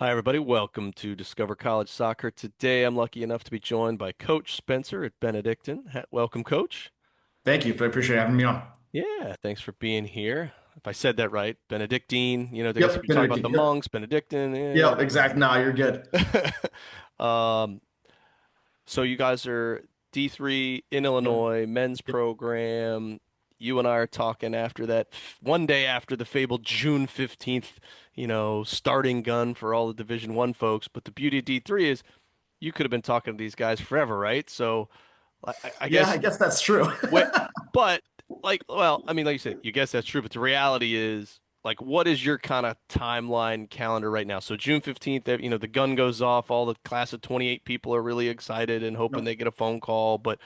Hi, everybody. Welcome to Discover College Soccer. Today, I'm lucky enough to be joined by Coach Spencer at Benedictine. Welcome, Coach. Thank you. I appreciate having me on. Yeah, thanks for being here. If I said that right, Benedictine, I guess if Yep, you're talking about Benedictine. the Yep. monks, Benedictine, Yep, exactly. Nah, you're good. um, so you guys are D3 in Yep. Illinois, men's Yep. program. You and I are talking after that, one day after the fabled June 15th, starting gun for all the Division One folks. But the beauty of D3 is you could have been talking to these guys forever, right? So I Yeah, I guess guess that's true. what, but well, I mean, like you said, you guess that's true, but the reality is, like, what is your kind of timeline calendar right now? So June 15th, the gun goes off, all the class of 28 people are really excited and hoping Yep. they get a phone call, but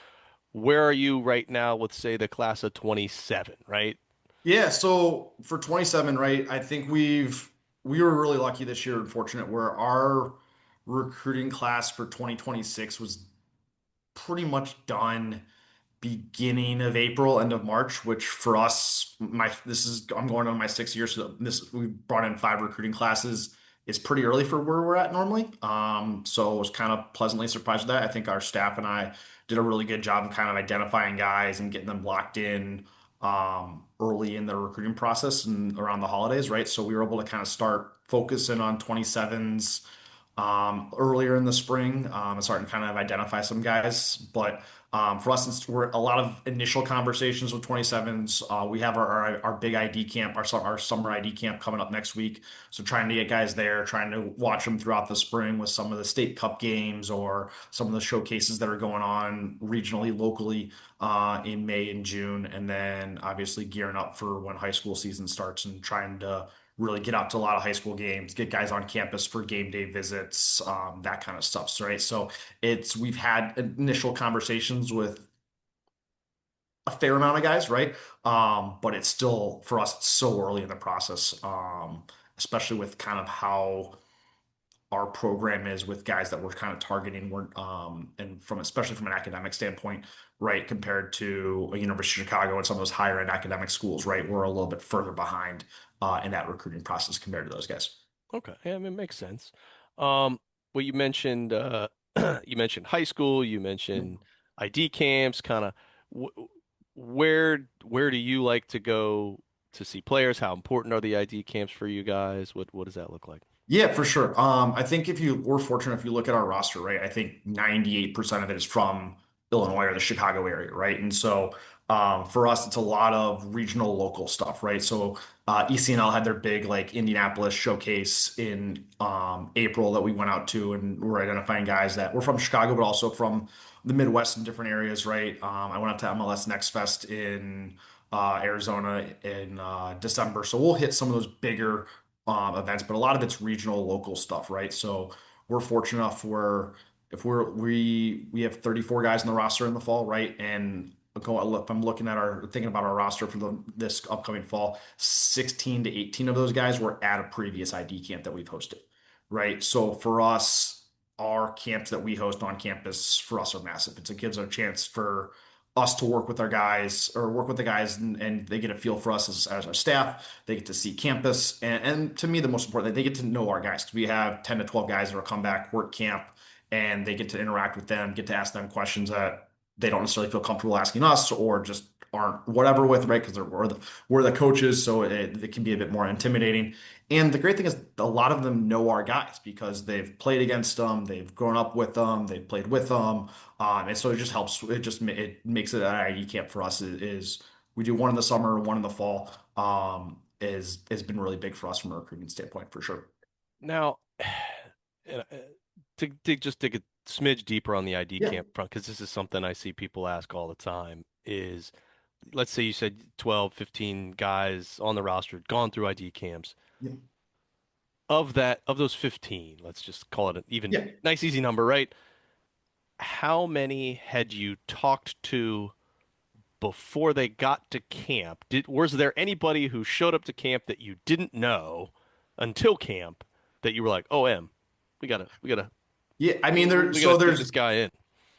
where are you right now with, say, the class of 27, right? Yeah, so for 27, right, I think we were really lucky this year and fortunate where our recruiting class for 2026 was pretty much done beginning of April, end of March, which for us, I'm going on my 6 year, so this we brought in five recruiting classes. It's pretty early for where we're at normally. So I was kind of pleasantly surprised with that. I think our staff and I did a really good job of kind of identifying guys and getting them locked in early in the recruiting process and around the holidays, right? So we were able to kind of start focusing on 27s earlier in the spring and starting to kind of identify some guys. But for us, since we're a lot of initial conversations with 27s, we have our big ID camp, our summer ID camp coming up next week. So trying to get guys there, trying to watch them throughout the spring with some of the state cup games or some of the showcases that are going on regionally, locally in May and June, and then obviously gearing up for when high school season starts and trying to really get out to a lot of high school games, get guys on campus for game day visits, that kind of stuff. So, right. So we've had initial conversations with a fair amount of guys, right? But it's still, for us, it's so early in the process, especially with kind of how our program is with guys that we're kind of targeting. And especially from an academic standpoint, right, compared to a University of Chicago and some of those higher end academic schools, right, we're a little bit further behind in that recruiting process compared to those guys. Okay, yeah, I mean, it makes sense. Well, you mentioned you mentioned high school, you mentioned ID camps, kind of wh where do you like to go to see players? How important are the ID camps for you guys? What does that look like? Yeah, for sure. I think we're fortunate if you look at our roster, right? I think 98% of it is from Illinois or the Chicago area, right? And so for us, it's a lot of regional local stuff, right? So ECNL had their big like Indianapolis showcase in April that we went out to, and we're identifying guys that were from Chicago, but also from the Midwest and different areas, right? I went out to MLS Next Fest in Arizona in December. So we'll hit some of those bigger events, but a lot of it's regional, local stuff, right? So we're fortunate enough where if we have 34 guys in the roster in the fall, right? And if I'm looking at thinking about our roster for this upcoming fall, 16 to 18 of those guys were at a previous ID camp that we've hosted, right? So for us, our camps that we host on campus for us are massive. It gives a chance for us to work with our guys or work with the guys and they get a feel for us as our staff. They get to see campus. And to me, the most important, they get to know our guys because we have 10 to 12 guys that will come back, work camp, and they get to interact with them, get to ask them questions that they don't necessarily feel comfortable asking us or just aren't whatever with, right? Because we're the coaches, so it can be a bit more intimidating. And the great thing is a lot of them know our guys because they've played against them, they've grown up with them, they've played with them. And so it just helps. It makes it an ID camp for us is we do one in the summer, one in the fall. Is has been really big for us from a recruiting standpoint for sure. Now, to just dig a smidge deeper on the ID Yeah. camp front, because this is something I see people ask all the time, is let's say you said 12, 15 guys on the roster had gone through ID camps. Yeah. Of those 15, let's just call it an even Yeah. nice, easy number, right? How many had you talked to before they got to camp? Was there anybody who showed up to camp that you didn't know until camp that you were like, "Oh, we gotta Yeah. I mean, we gotta get this guy in."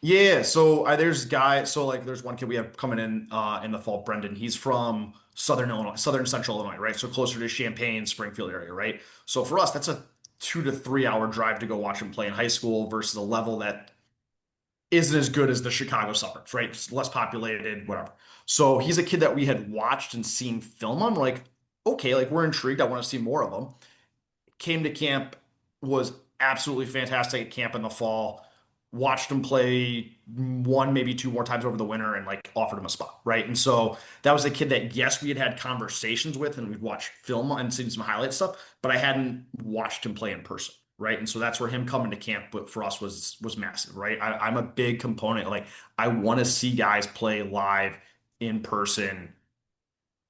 yeah, so there's guys. So like, there's one kid we have coming in the fall, Brendan. He's from Southern Illinois, Southern Central Illinois, right? So closer to Champaign, Springfield area, right? So for us, that's a 2 to 3 hour drive to go watch him play in high school versus a level that isn't as good as the Chicago suburbs, right? It's less populated, whatever. So he's a kid that we had watched and seen film on. Like, okay, like we're intrigued. I want to see more of him. Came to camp, was absolutely fantastic at camp in the fall. Watched him play one, maybe two more times over the winter and like offered him a spot, right? And so that was a kid that, yes, we had had conversations with and we'd watched film and seen some highlight stuff, but I hadn't watched him play in person, right? And so that's where him coming to camp, but for us was massive, right? I'm a big component. Like I want to see guys play live in person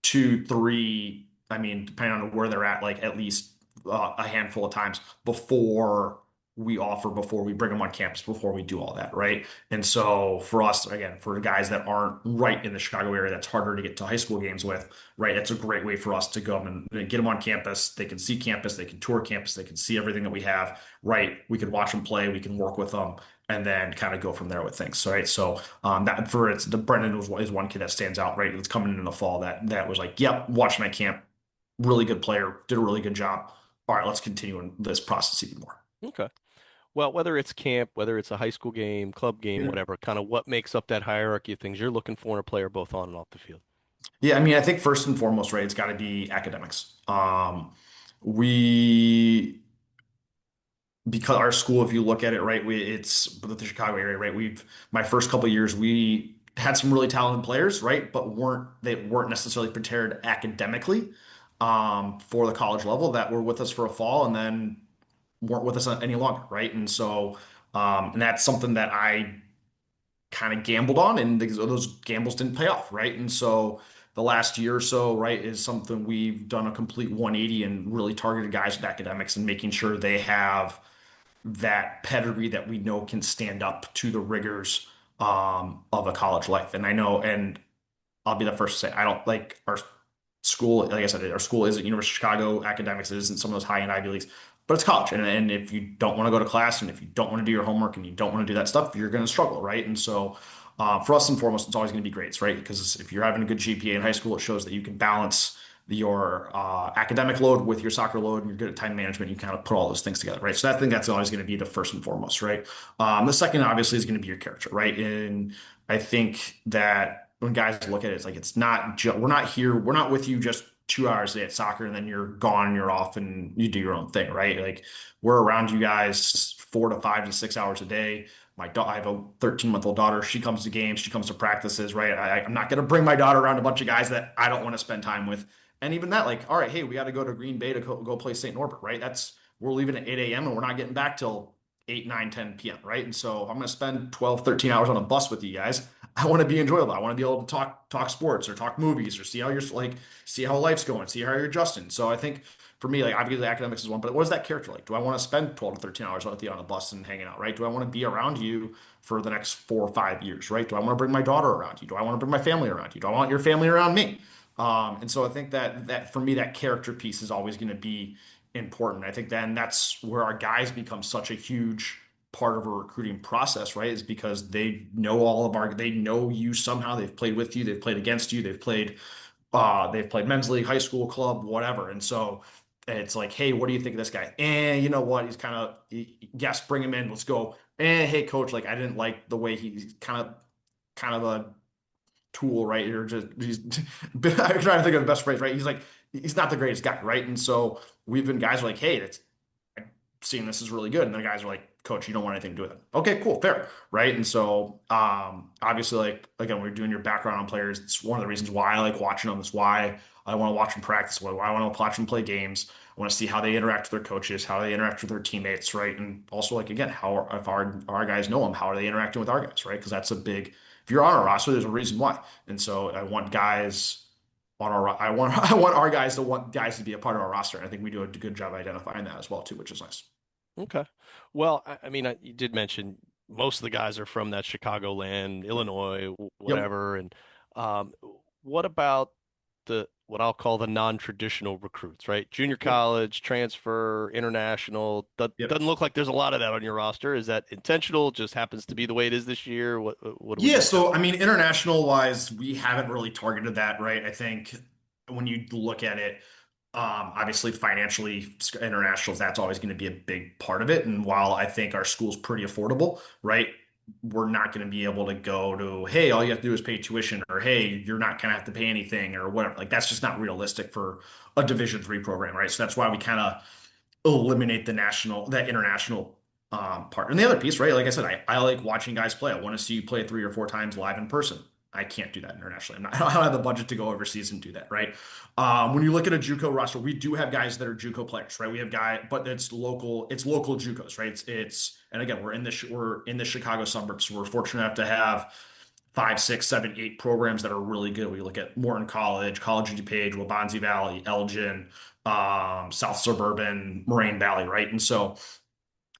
2, 3, I mean, depending on where they're at, like at least a handful of times before we bring them on campus, before we do all that, right? And so for us, again, for the guys that aren't right in the Chicago area, that's harder to get to high school games with, right? That's a great way for us to go and get them on campus. They can see campus, they can tour campus, they can see everything that we have, right? We can watch them play, we can work with them, and then kind of go from there with things. Right. So that for it's the Brendan is one kid that stands out, right? That's coming in the fall that was like, yep, watched my camp, really good player, did a really good job. All right, let's continue in this process even more. Okay. Well, whether it's camp, whether it's a high school game, club game, Yeah. whatever, kind of what makes up that hierarchy of things you're looking for in a player both on and off the field. Yeah, I mean, I think first and foremost, right, it's got to be academics. We because our school, if you look at it, right, it's the Chicago area, right? My first couple of years, we had some really talented players, right, but they weren't necessarily prepared academically for the college level that were with us for a fall and then weren't with us any longer, right? And so, and that's something that I kind of gambled on, and those gambles didn't pay off, right? And so the last year or so, right, is something we've done a complete 180 and really targeted guys with academics and making sure they have that pedigree that we know can stand up to the rigors of a college life. And I know, and I'll be the first to say, I don't like our school. Like I said, our school isn't University of Chicago academics. It isn't some of those high-end Ivy Leagues, but it's college. And if you don't want to go to class and if you don't want to do your homework and you don't want to do that stuff, you're going to struggle, right? And so for us and foremost, it's always going to be grades, right? Because if you're having a good GPA in high school, it shows that you can balance your academic load with your soccer load and you're good at time management. You kind of put all those things together, right? So I think that's always going to be the first and foremost, right? The second, obviously, is going to be your character, right? And I think that when guys look at it, it's like it's not we're not here, we're not with you just 2 hours a day at soccer and then you're gone and you're off and you do your own thing, right? Like we're around you guys 4 to 5 to 6 hours a day. I have a 13-month-old daughter. She comes to games, she comes to practices, right? I'm not going to bring my daughter around a bunch of guys that I don't want to spend time with. And even that, like, all right, hey, we got to go to Green Bay to go play St. Norbert, right? We're leaving at 8 a.m. and we're not getting back till 8, 9, 10 p.m., right? And so I'm going to spend 12, 13 hours on a bus with you guys. I want to be enjoyable. I want to be able to talk sports or talk movies or see how life's going, see how you're adjusting. So I think for me, like obviously academics is one, but what is that character like? Do I want to spend 12 to 13 hours with you on a bus and hanging out, right? Do I want to be around you for the next 4 or 5 years, right? Do I want to bring my daughter around you? Do I want to bring my family around you? Do I want your family around me? And so I think that for me, that character piece is always going to be important. I think then that's where our guys become such a huge part of a recruiting process, right? Is because they know you somehow. They've played with you, they've played against you, they've played men's league, high school club, whatever. And so it's like, hey, what do you think of this guy? And you know what? Yes, bring him in. Let's go. And hey, coach, like I didn't like the way he's kind of a tool, right? Or just he's I'm trying to think of the best phrase, right? He's not the greatest guy, right? And so we've been guys are like, hey, that's seeing this is really good. And the guys are like, coach, you don't want anything to do with it. Okay, cool, fair. Right. And so obviously, like again, we're doing your background on players. It's one of the reasons why I like watching them. Is why I want to watch them practice, why I want to watch them play games. I want to see how they interact with their coaches, how they interact with their teammates, right? And also like again, how if our guys know them, how are they interacting with our guys, right? Because that's a big if you're on a roster, there's a reason why. And so I want guys on our I want our guys to want guys to be a part of our roster. And I think we do a good job identifying that as well too, which is nice. Okay. Well, I mean, you did mention most of the guys are from that Chicagoland, Illinois, Yep. whatever. And um, what about what I'll call the non-traditional recruits, right? Junior Yep. college, transfer, international. Yep. Doesn't look like there's a lot of that on your roster. Is that intentional? Just happens to be the way it is this year? What do we Yeah, got there? so I mean, international wise, we haven't really targeted that, right? I think when you look at it, Obviously, financially, internationals, that's always going to be a big part of it. And while I think our school's pretty affordable, right, we're not going to be able to go to, hey, all you have to do is pay tuition, or hey, you're not going to have to pay anything, or whatever. Like that's just not realistic for a Division III program, right? So that's why we kind of eliminate that international part. And the other piece, right? Like I said, I like watching guys play. I want to see you play 3 or 4 times live in person. I can't do that internationally. I don't have the budget to go overseas and do that, right? When you look at a JUCO roster, we do have guys that are JUCO players, right? We have but it's local. It's local JUCOs, right? And again, we're in the Chicago suburbs, so we're fortunate enough to have 5, 6, 7, 8 programs that are really good. We look at Morton College, College of DuPage, Wabansie Valley, Elgin, South Suburban, Moraine Valley, right? And so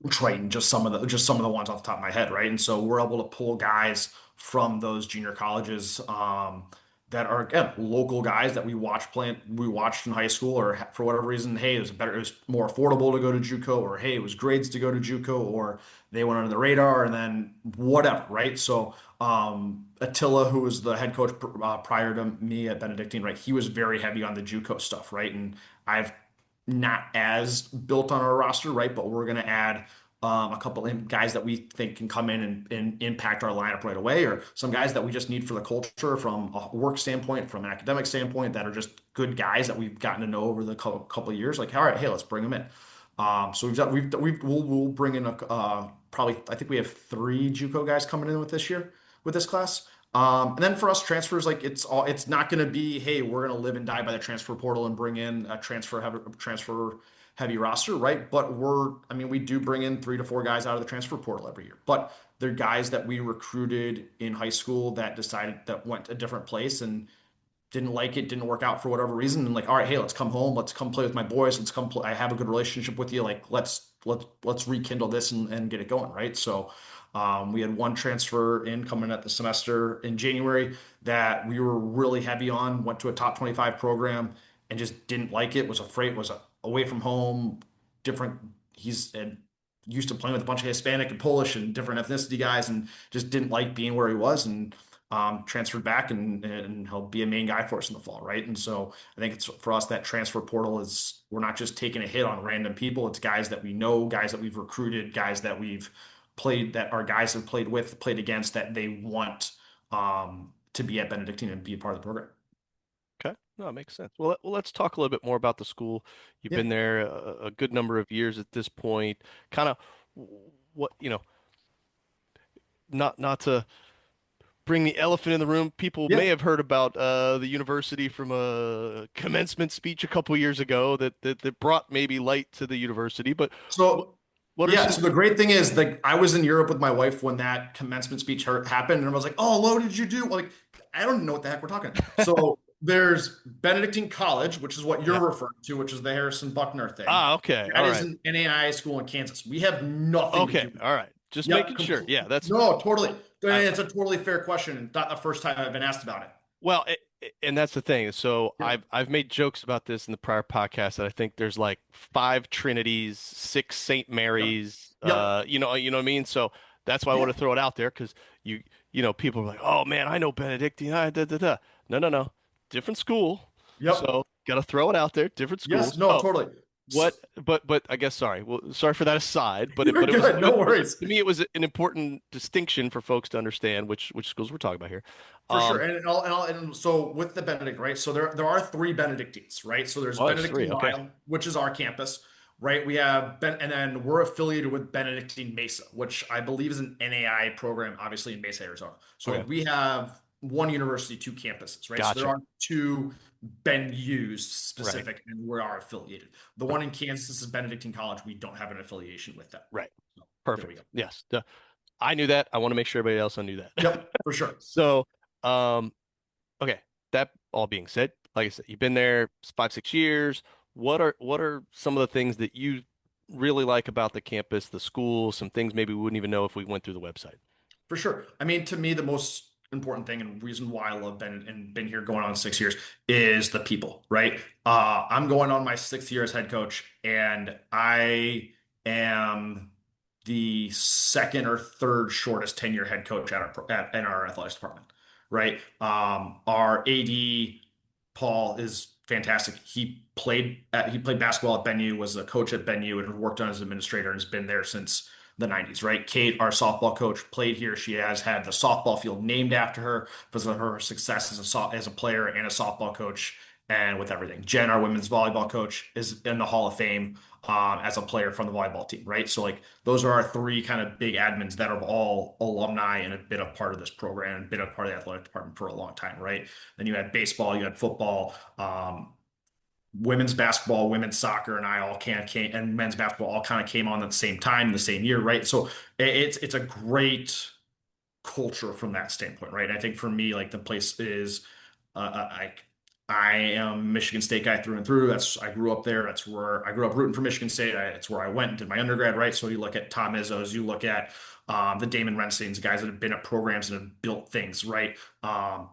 Triton, just some of the ones off the top of my head, right? And so we're able to pull guys from those junior colleges that are again local guys that we watched in high school, or for whatever reason, hey, it was more affordable to go to JUCO, or hey, it was grades to go to JUCO, or they went under the radar, and then whatever, right? So Attila, who was the head coach prior to me at Benedictine, right? He was very heavy on the JUCO stuff, right? And I've not as built on our roster, right? But we're going to add a couple of guys that we think can come in and impact our lineup right away, or some guys that we just need for the culture from a work standpoint, from an academic standpoint, that are just good guys that we've gotten to know over the couple of years. Like, all right, hey, let's bring them in. So we'll bring in probably I think we have 3 JUCO guys coming in with this year with this class. And then for us transfers, like it's not going to be, hey, we're going to live and die by the transfer portal and bring in a transfer heavy roster, right? But I mean, we do bring in 3 to 4 guys out of the transfer portal every year, but they're guys that we recruited in high school that went a different place and didn't like it, didn't work out for whatever reason, and like, all right, hey, let's come home, let's come play with my boys, let's come play. I have a good relationship with you. Like, let's rekindle this and get it going, right? So, we had one transfer in coming at the semester in January that we were really heavy on. Went to a top 25 program and just didn't like it. Was afraid. Away from home, different. He's used to playing with a bunch of Hispanic and Polish and different ethnicity guys, and just didn't like being where he was, and transferred back, and he'll be a main guy for us in the fall, right? And so I think it's for us that transfer portal is we're not just taking a hit on random people. It's guys that we know, guys that we've recruited, guys that we've played that our guys have played with, played against, that they want to be at Benedictine and be a part of the program. Okay, no, it makes sense. Well, let's talk a little bit more about the school. You've Yeah. been there a good number of years at this point. Kind of what, not to bring the elephant in the room. People may Yeah. have heard about the university from a commencement speech a couple years ago that brought maybe light to the university. But what So what are yeah, some? so the great thing is like I was in Europe with my wife when that commencement speech happened, and I was like, "Oh, what did you do?" Like, I don't know what the heck we're talking. So there's Benedictine College, which is what you're Yeah. referring to, which is the Harrison Buckner thing. Ah, okay. That All is right. an NAIA school in Kansas. We have nothing to Okay. do with All that. right. Just Yep. making sure. Yeah, that's No, totally. And I it's a totally fair question, and not the first time I've been asked about it. well, and that's the thing. So Yep. I've made jokes about this in the prior podcast that I think there's like 5 Trinities, 6 St. Yep. Marys, Yep. you know what I mean? So that's why I want Yeah. to throw it out there because people are like, "Oh man, I know Benedictine." Da, da, da. No, no, no. Different school. Yep. So, got to throw it out there. Different Yes. schools. No, Oh, totally. So, but I guess sorry. Well, sorry for that aside, you're good. No worries. to me it was an important distinction for folks to understand which schools we're talking about here. For sure. Um, And so with the Benedict, right? So there are 3 Benedictines, right? So there's oh, it's three. Benedictine Okay. Lisle, which is our campus, right? We have and then we're affiliated with Benedictine Mesa, which I believe is an NAI program, obviously in Mesa, Arizona. So Okay. like we have one university, 2 campuses, right? So there Gotcha. are 2 venues Right. specific, and we are affiliated. The one in Kansas is Benedictine College. We don't have an affiliation with them. Right. So there we go. Perfect. Yes. I knew that. I want to make sure everybody else knew that. Yep, for sure. So, um, okay. That all being said, like I said, you've been there 5, 6 years. What are some of the things that you really like about the campus, the school, some things maybe we wouldn't even know if we went through the website? For sure. I mean, to me, the most important thing and reason why I love Ben and been here going on 6 years is the people, right? I'm going on my 6th year as head coach, and I am the second or third shortest tenure head coach in our athletics department, right? Our AD Paul is fantastic. He played basketball at Benue, was a coach at Benue, and had worked on as an administrator and has been there since the 90s, right? Kate, our softball coach, played here. She has had the softball field named after her because of her success as a player and a softball coach and with everything. Jen, our women's volleyball coach, is in the Hall of Fame as a player from the volleyball team, right? So like those are our three kind of big admins that are all alumni and have been a part of this program and been a part of the athletic department for a long time, right? Then you had baseball, you had football, women's basketball, women's soccer, and I all can came and men's basketball all kind of came on at the same time, the same year, right? So it's a great culture from that standpoint, right? I think for me, like the place is, I am Michigan State guy through and through. I grew up there. That's where I grew up rooting for Michigan State. It's where I went and did my undergrad, right? So you look at Tom Izzo's, you look at the Damon Rensteins, guys that have been at programs and have built things, right?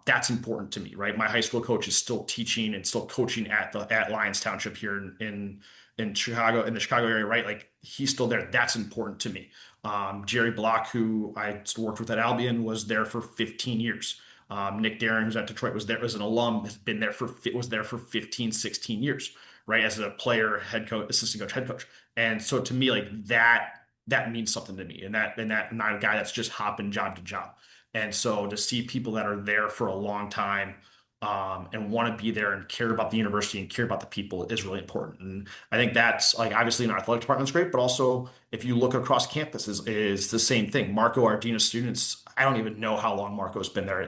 That's important to me, right? My high school coach is still teaching and still coaching at Lyons Township here in Chicago, in the Chicago area, right? Like he's still there. That's important to me. Jerry Block, who I worked with at Albion, was there for 15 years. Nick Darren, who's at Detroit, was there as an alum, has been there was there for 15, 16 years, right? As a player, head coach, assistant coach, head coach. And so to me, like that means something to me. And that I'm not a guy that's just hopping job to job. And so to see people that are there for a long time and want to be there and care about the university and care about the people is really important. And I think that's like obviously in our athletic department is great, but also if you look across campus is the same thing. Marco, our dean of students, I don't even know how long Marco's been there.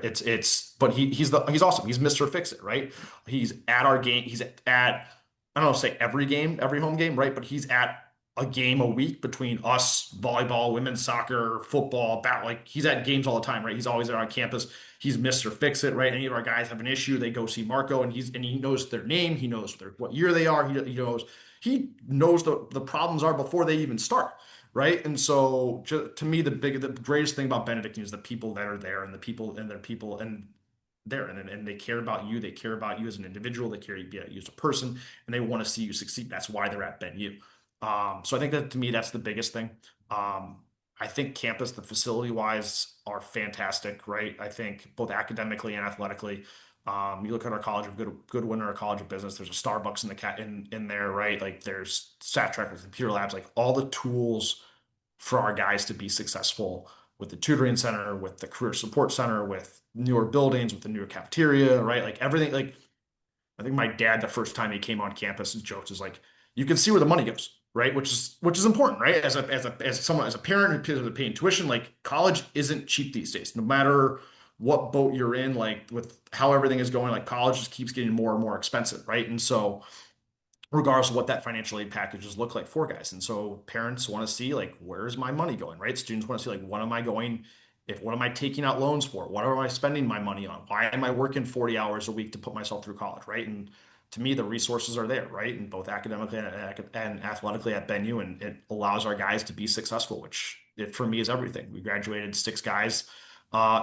But he's awesome. He's Mr. Fix It, right? He's at our game. He's at I don't know, say every game, every home game, right? But he's at a game a week between us, volleyball, women's soccer, football, like he's at games all the time, right? He's always there on campus. He's Mr. Fix It, right? Any of our guys have an issue, they go see Marco, and he knows their name, he knows what year they are, he knows the problems are before they even start, right? And so to me, the greatest thing about Benedictine is the people that are there and the people and their people and there and they care about you. They care about you as an individual. They care about you as a person, and they want to see you succeed. That's why they're at BenU. So I think that to me, that's the biggest thing. I think campus, the facility wise, are fantastic, right? I think both academically and athletically. You look at our College of Goodwin or our College of Business. There's a Starbucks in the cat in there, right? Like there's stat trackers, computer labs, like all the tools for our guys to be successful with the tutoring center, with the career support center, with newer buildings, with the newer cafeteria, right? Like everything. Like I think my dad, the first time he came on campus, and jokes is like, you can see where the money goes, right? Which is important, right? As a parent who's paying tuition, like college isn't cheap these days. No matter what boat you're in, like with how everything is going, like college just keeps getting more and more expensive, right? And so regardless of what that financial aid packages look like for guys. And so parents want to see like, where's my money going, right? Students want to see like, what am I taking out loans for? What am I spending my money on? Why am I working 40 hours a week to put myself through college, right? And to me, the resources are there, right? And both academically and athletically at BenU, and it allows our guys to be successful, which for me is everything. We graduated 6 guys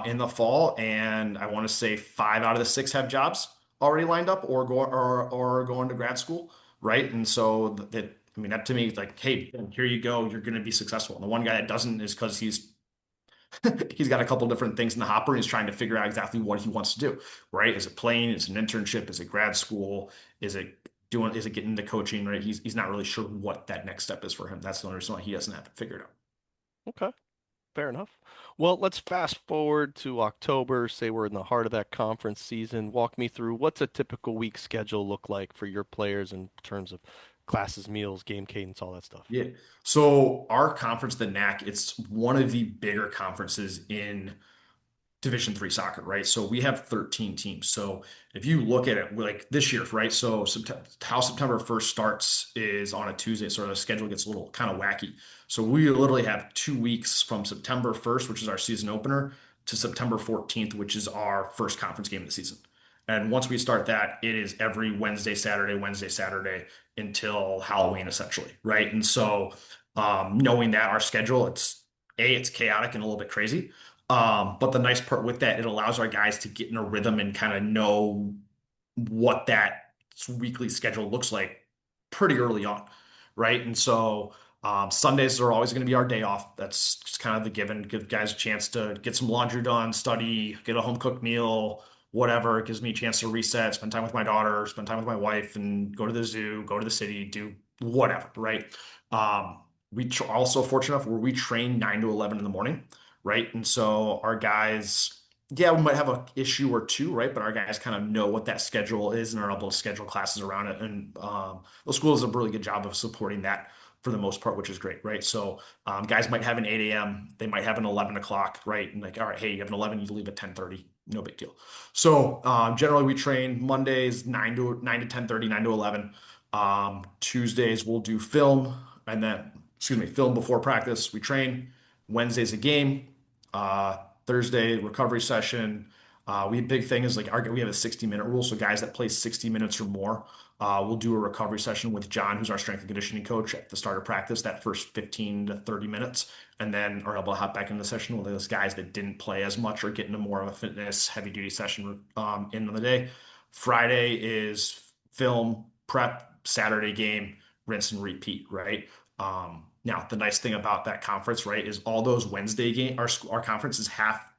in the fall, and I want to say 5 out of the 6 have jobs already lined up or going to grad school, right? And so that I mean that to me is like, hey, here you go, you're going to be successful. And the one guy that doesn't is because he's got a couple different things in the hopper and he's trying to figure out exactly what he wants to do, right? Is it playing? Is it an internship? Is it grad school? Is it getting into coaching, right? He's not really sure what that next step is for him. That's the only reason why he doesn't have it figured out. Okay. Fair enough. Well, let's fast forward to October. Say we're in the heart of that conference season. Walk me through what's a typical week schedule look like for your players in terms of classes, meals, game cadence, all that stuff. Yeah. So our conference, the NAC, it's one of the bigger conferences in Division 3 soccer, right? So we have 13 teams. So if you look at it like this year, right? So how September 1st starts is on a Tuesday, so the schedule gets a little kind of wacky. So we literally have 2 weeks from September 1st, which is our season opener, to September 14th, which is our first conference game of the season. And once we start that, it is every Wednesday, Saturday until Halloween, essentially, right? And so knowing that our schedule, it's chaotic and a little bit crazy. But the nice part with that, it allows our guys to get in a rhythm and kind of know what that weekly schedule looks like pretty early on, right? And so Sundays are always going to be our day off. That's just kind of the given. Give guys a chance to get some laundry done, study, get a home cooked meal, whatever. It gives me a chance to reset, spend time with my daughter, spend time with my wife, and go to the zoo, go to the city, do whatever, right? Are also fortunate enough where we train 9 to 11 in the morning, right? And so our guys, yeah, we might have an issue or two, right? But our guys kind of know what that schedule is and are able to schedule classes around it. And those schools do a really good job of supporting that for the most part, which is great, right? So guys might have an 8 a.m., they might have an 11 o'clock, right? And like, all right, hey, you have an 11, you leave at 10:30, no big deal. So generally we train Mondays 9 to 10:30, 9 to 11. Tuesdays we'll do film and then, excuse me, film before practice. We train. Wednesday's a game. Uh, Thursday recovery session. Big thing is like we have a 60-minute rule, so guys that play 60 minutes or more, we'll do a recovery session with John, who's our strength and conditioning coach, at the start of practice, that first 15 to 30 minutes, and then are able to hop back in the session with those guys that didn't play as much or get into more of a fitness heavy duty session in the day. Friday is film prep, Saturday game, rinse and repeat, right? Now the nice thing about that conference, right, is all those Wednesday game, our conference is half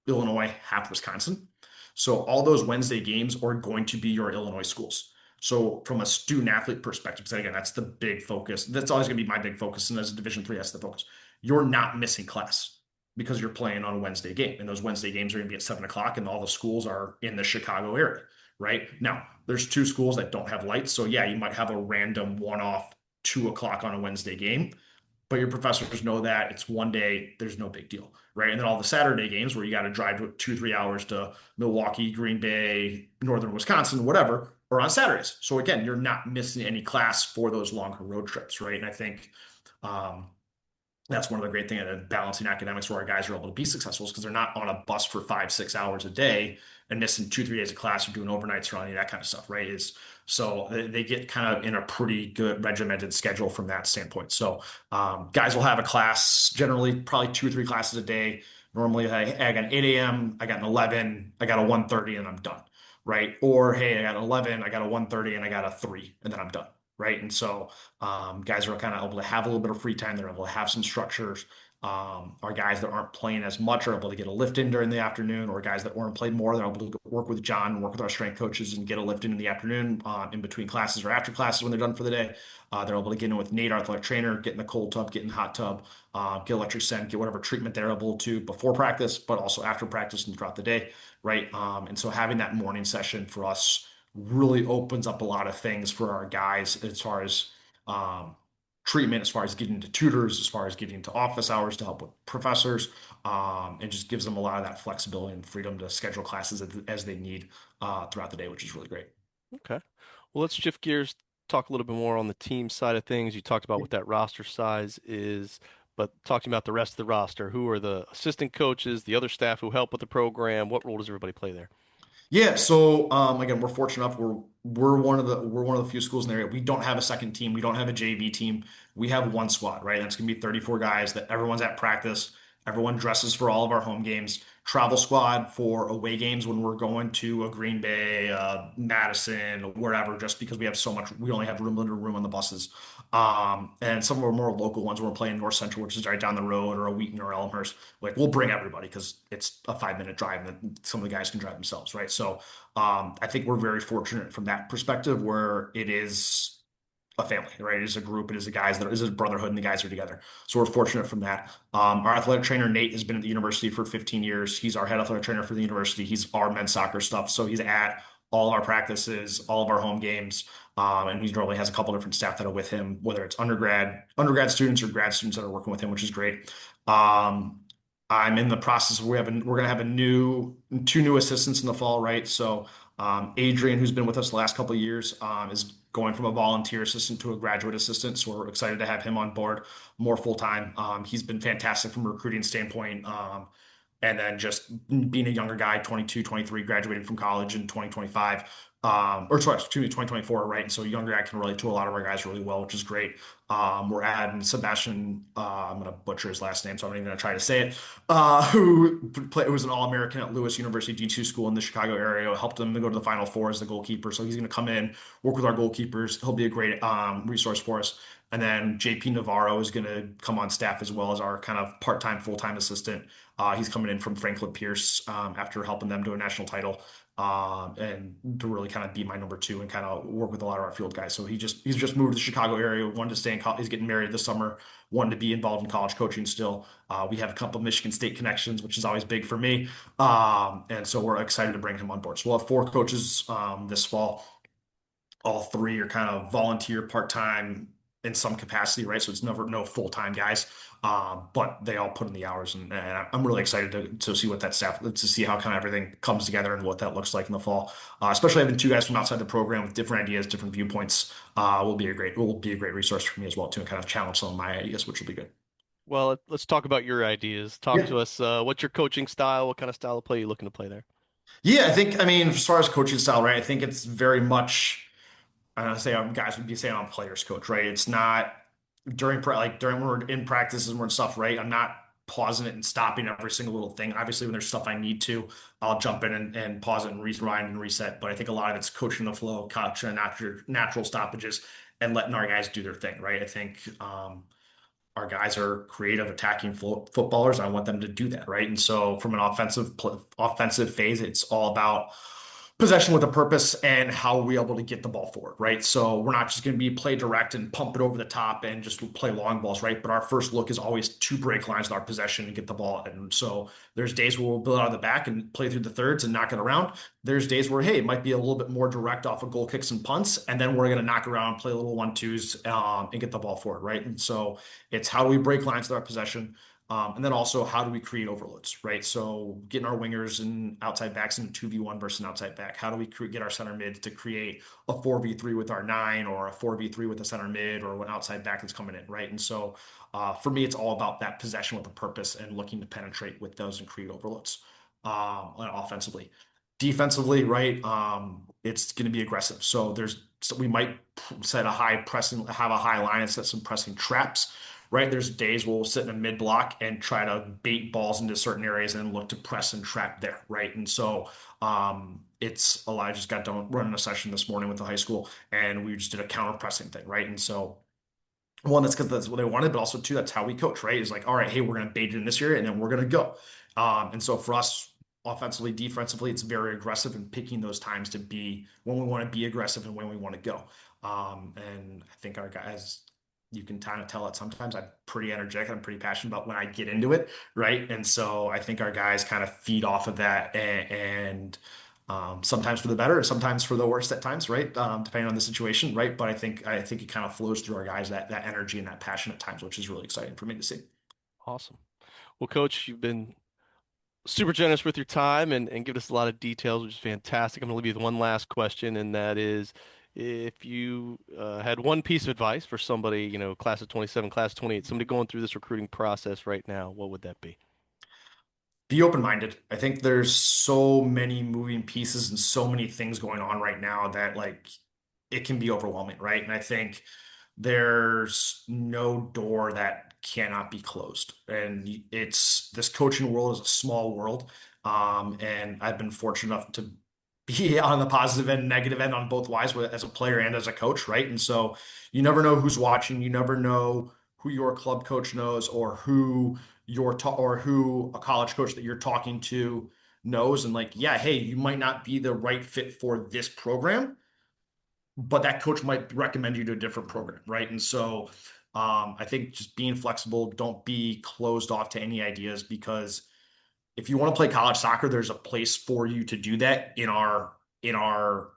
Illinois, half Wisconsin. So all those Wednesday games are going to be your Illinois schools. So from a student athlete perspective, so again, that's the big focus. That's always going to be my big focus. And as a Division three, that's the focus. You're not missing class because you're playing on a Wednesday game. And those Wednesday games are going to be at 7 o'clock, and all the schools are in the Chicago area, right? Now, there's two schools that don't have lights. So yeah, you might have a random one-off 2 o'clock on a Wednesday game, but your professors know that it's one day, there's no big deal, right? And then all the Saturday games where you got to drive 2, 3 hours to Milwaukee, Green Bay, Northern Wisconsin, whatever, are on Saturdays. So again, you're not missing any class for those longer road trips, right? And I think um, that's one of the great things of balancing academics where our guys are able to be successful is because they're not on a bus for 5, 6 hours a day and missing 2, 3 days of class or doing overnights or any of that kind of stuff, right? Is so they get kind of in a pretty good regimented schedule from that standpoint. So guys will have a class generally probably 2 or 3 classes a day. Normally I got an 8 a.m., I got an 11, I got a 1:30 and I'm done, right? Or hey, I got an 11, I got a 1:30 and I got a 3 and then I'm done. Right. And so guys are kind of able to have a little bit of free time. They're able to have some structures. Our guys that aren't playing as much are able to get a lift in during the afternoon, or guys that weren't played more, they're able to work with John, work with our strength coaches, and get a lift in the afternoon in between classes or after classes when they're done for the day. They're able to get in with Nate, our athletic trainer, get in the cold tub, get in the hot tub, get electric send, get whatever treatment they're able to before practice, but also after practice and throughout the day. Right. And so having that morning session for us really opens up a lot of things for our guys as far as um, treatment, as far as getting to tutors, as far as getting to office hours to help with professors, and just gives them a lot of that flexibility and freedom to schedule classes as they need throughout the day, which is really great. Okay. Well, let's shift gears, talk a little bit more on the team side of things. You talked about what that roster size is, but talking about the rest of the roster, who are the assistant coaches, the other staff who help with the program? What role does everybody play there? Yeah, so again, we're fortunate enough. We're one of the few schools in the area. We don't have a second team. We don't have a JV team. We have one squad, right? That's gonna be 34 guys that everyone's at practice. Everyone dresses for all of our home games. Travel squad for away games when we're going to a Green Bay, Madison, wherever, just because we have so much, we only have limited room on the buses. And some of our more local ones, when we're playing North Central, which is right down the road, or a Wheaton or Elmhurst, like we'll bring everybody because it's a 5 minute drive and some of the guys can drive themselves, right? So I think we're very fortunate from that perspective where it is a family, right? It is a group, it is the guys that it is a brotherhood and the guys are together. So we're fortunate from that. Our athletic trainer, Nate, has been at the university for 15 years. He's our head athletic trainer for the university. He's our men's soccer stuff. So he's at all of our practices, all of our home games. And he normally has a couple different staff that are with him, whether it's undergrad students or grad students that are working with him, which is great. Um, I'm in the process of we're gonna have two new assistants in the fall, right? So Adrian, who's been with us the last couple of years, is going from a volunteer assistant to a graduate assistant. So we're excited to have him on board more full time. He's been fantastic from a recruiting standpoint. And then just being a younger guy, 22, 23, graduating from college in 2025, or sorry, excuse me, 2024, right? And so a younger guy can relate to a lot of our guys really well, which is great. We're adding Sebastian, I'm going to butcher his last name, so I'm not even going to try to say it, was an All-American at Lewis University D2 school in the Chicago area, helped him to go to the Final Four as the goalkeeper. So he's going to come in, work with our goalkeepers. He'll be a great resource for us. And then JP Navarro is going to come on staff as well as our kind of part-time, full-time assistant. He's coming in from Franklin Pierce after helping them to a national title, and to really kind of be my number two and kind of work with a lot of our field guys. So he's just moved to the Chicago area, wanted to stay in college. He's getting married this summer, wanted to be involved in college coaching still. We have a couple of Michigan State connections, which is always big for me. And so we're excited to bring him on board. So we'll have four coaches this fall. All three are kind of volunteer part-time in some capacity, right? So it's never no full-time guys, but they all put in the hours, and I'm really excited to see what that staff to see how kind of everything comes together and what that looks like in the fall. Especially having two guys from outside the program with different ideas, different viewpoints, will be a great resource for me as well too, and kind of challenge some of my ideas, which will be good. Well, let's talk about your ideas. Talk Yeah. to us. What's your coaching style? What kind of style of play are you looking to play there? Yeah, I mean, as far as coaching style, right? I think it's very much I say guys would be saying I'm a players coach, right? It's not during when we're in practices and we're in stuff, right? I'm not pausing it and stopping every single little thing. Obviously, when there's stuff I need to, I'll jump in and pause it and rewind and reset. But I think a lot of it's coaching the flow, catching natural stoppages, and letting our guys do their thing, right? I think our guys are creative, attacking footballers. I want them to do that, right? And so, from an offensive phase, it's all about possession with a purpose and how are we able to get the ball forward, right? So we're not just going to be play direct and pump it over the top and just play long balls, right? But our first look is always to break lines with our possession and get the ball. And so there's days where we'll build out of the back and play through the thirds and knock it around. There's days where, hey, it might be a little bit more direct off of goal kicks and punts, and then we're going to knock around, play a little 1-2s, and get the ball forward, right? And so it's how do we break lines with our possession. And then also, how do we create overloads, right? So getting our wingers and outside backs in 2v1 versus an outside back. How do we get our center mids to create a 4v3 with our nine or a 4v3 with a center mid or an outside back that's coming in, right? And so for me, it's all about that possession with a purpose and looking to penetrate with those and create overloads offensively. Defensively, right? It's going to be aggressive. So we might set a high pressing, have a high line and set some pressing traps, right? There's days where we'll sit in a mid block and try to bait balls into certain areas and look to press and trap there, right? And so it's a lot. I just got done running a session this morning with the high school, and we just did a counter pressing thing, right? And so one, that's because that's what they wanted, but also two, that's how we coach, right? Is like, all right, hey, we're going to bait it in this area, and then we're going to go. And so for us, offensively, defensively, it's very aggressive and picking those times to be when we want to be aggressive and when we want to go. And I think our guys, you can kind of tell it sometimes I'm pretty energetic, I'm pretty passionate about when I get into it, right? And so I think our guys kind of feed off of that and sometimes for the better, sometimes for the worst at times, right? Depending on the situation, right? But I think it kind of flows through our guys that energy and that passion at times, which is really exciting for me to see. Awesome. Well, Coach, you've been super generous with your time and give us a lot of details, which is fantastic. I'm going to leave you with one last question, and that is if you had one piece of advice for somebody, class of 27, class of 28, somebody going through this recruiting process right now, what would that be? Be open-minded. I think there's so many moving pieces and so many things going on right now that like it can be overwhelming, right? And I think there's no door that cannot be closed. And it's this coaching world is a small world. And I've been fortunate enough to be on the positive and negative end on both wise as a player and as a coach, right? And so you never know who's watching. You never know who your club coach knows or who or who a college coach that you're talking to knows. And like, yeah, hey, you might not be the right fit for this program, but that coach might recommend you to a different program, right? And so I think just being flexible, don't be closed off to any ideas because if you want to play college soccer, there's a place for you to do that in our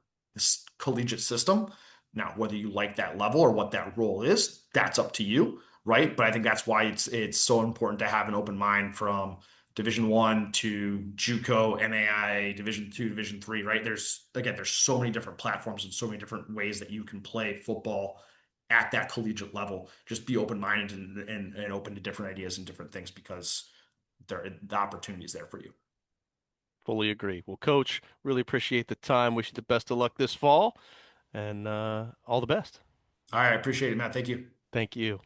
collegiate system. Now, whether you like that level or what that role is, that's up to you, right? But I think that's why it's so important to have an open mind from Division 1 to JUCO, NAI, Division 2, Division 3, right? There's so many different platforms and so many different ways that you can play football at that collegiate level. Just be open-minded and open to different ideas and different things because the opportunity is there for you. Fully agree. Well, Coach, really appreciate the time. Wish you the best of luck this fall and all the best. All right, I appreciate it, Matt. Thank you. Thank you.